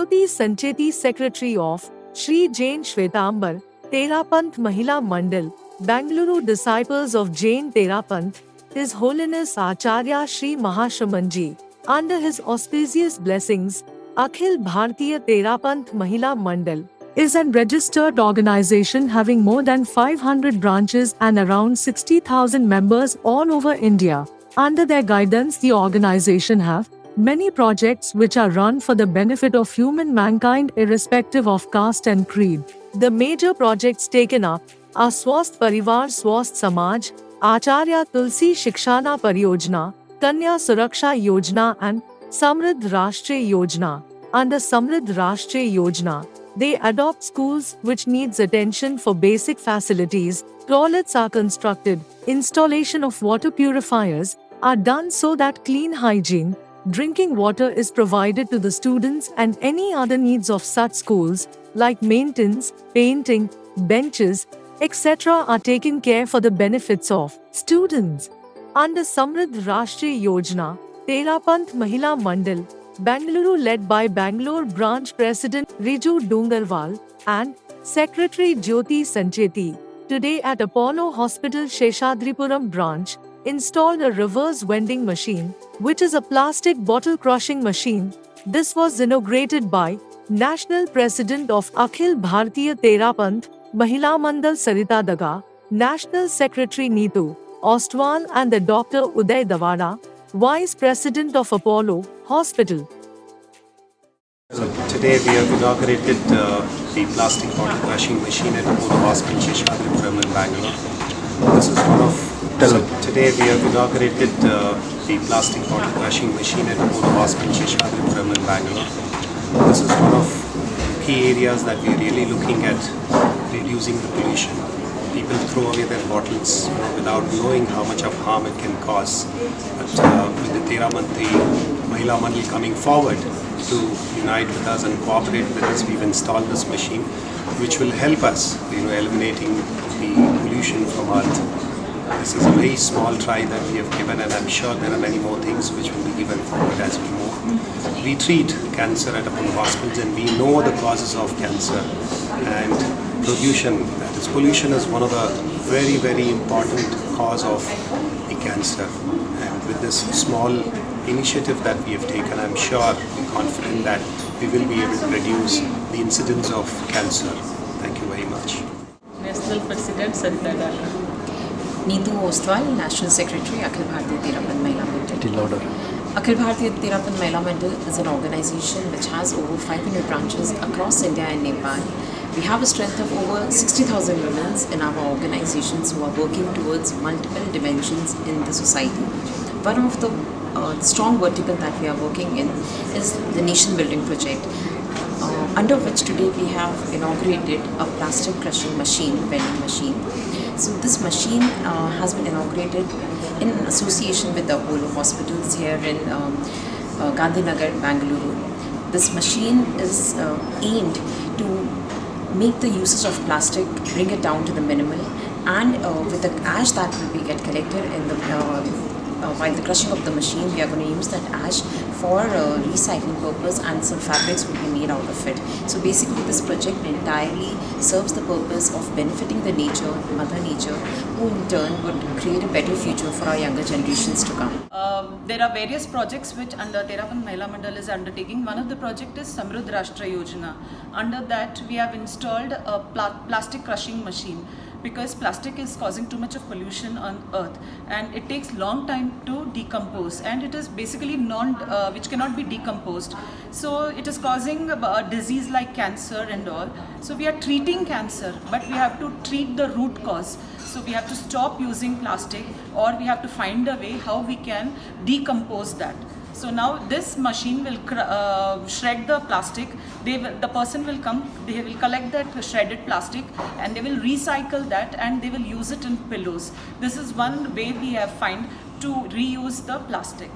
Jyoti Sancheti, Secretary of Shri Jain Shwetambar Therapanth Mahila Mandal, Bangalore, disciples of Jain Therapanth, His Holiness Acharya Shri Mahashramanji, under his auspicious blessings, Akhil Bhartiya Therapanth Mahila Mandal is an registered organization having more than 500 branches and around 60,000 members all over India. Under their guidance, the organization have many projects which are run for the benefit of human mankind irrespective of caste and creed. The major projects taken up are Swasth Parivar Swasth Samaj, Acharya Tulsi Shikshana Pariyojana, Kanya Suraksha Yojana and Samriddh Rashtriya Yojana. Under Samriddh Rashtriya Yojana, they adopt schools which needs attention for basic facilities, toilets are constructed, installation of water purifiers are done so that clean hygiene, drinking water is provided to the students and any other needs of such schools like maintenance, painting, benches, etc. are taken care for the benefits of students. Under Samriddh Rashtriya Yojana, Therapanth Mahila Mandal, Bangalore, led by Bangalore Branch President Riju Dungarwal and Secretary Jyoti Sancheti, today at Apollo Hospital Sheshadripuram branch, installed a reverse vending machine, which is a plastic bottle crushing machine. This was inaugurated by National President of Akhil Bhartiya Therapanth Mahila Mandal Sarita Daga, National Secretary Neetu Ostwal and the Dr. Uday Davada, Vice President of Apollo Hospital. Today we have inaugurated the plastic bottle crushing machine at Apollo Hospital Sheshadripuram in Bangalore. This is one of today we have inaugurated the plastic bottle crushing machine at Apollo Hospital Sheshadripuram in Bangalore. This is one of key areas that we are really looking at reducing the pollution. People throw away their bottles without knowing how much of harm it can cause. But with the Therapanth Mahila Mandal coming forward to unite with us and cooperate with us, we've installed this machine which will help us eliminating the pollution from Earth. This is a very small try that we have given, and I'm sure there are many more things which will be given forward as we move. We treat cancer at Apollo hospitals and we know the causes of cancer, and pollution is one of the very, very important cause of the cancer. And with this small initiative that we have taken, I'm sure, we're confident that we will be able to reduce the incidence of cancer. Thank you very much. National President Sarita Daga. Neetu Ostwal, National Secretary, Akhil Bhartiya Therapanth Mahila Mandal. Akhil Bhartiya Therapanth Mahila Mandal is an organization which has over 500 branches across India and Nepal. We have a strength of over 60,000 women in our organizations who are working towards multiple dimensions in the society. One of the strong vertical that we are working in is the nation building project, under which today we have inaugurated a plastic crushing machine, vending machine. So this machine has been inaugurated in association with the Apollo hospitals here in Gandhinagar, Bangalore. This machine is aimed to make the usage of plastic, bring it down to the minimal, and with the ash that will be get collected in the while the crushing of the machine, we are going to use that ash for recycling purpose, and some fabrics will be made out of it. So basically this project entirely serves the purpose of benefiting the nature, Mother Nature, who in turn would create a better future for our younger generations to come. There are various projects which under Therapanth Mahila Mandal is undertaking. One of the project is Samriddh Rashtriya Yojana. Under that we have installed a plastic crushing machine, because plastic is causing too much of pollution on earth and it takes long time to decompose, and it is basically which cannot be decomposed, so it is causing a disease like cancer and all. So we are treating cancer, but we have to treat the root cause. So we have to stop using plastic, or we have to find a way how we can decompose that. So now this machine will shred the plastic. The person will come, they will collect that shredded plastic and they will recycle that and they will use it in pillows. This is one way we have found to reuse the plastic.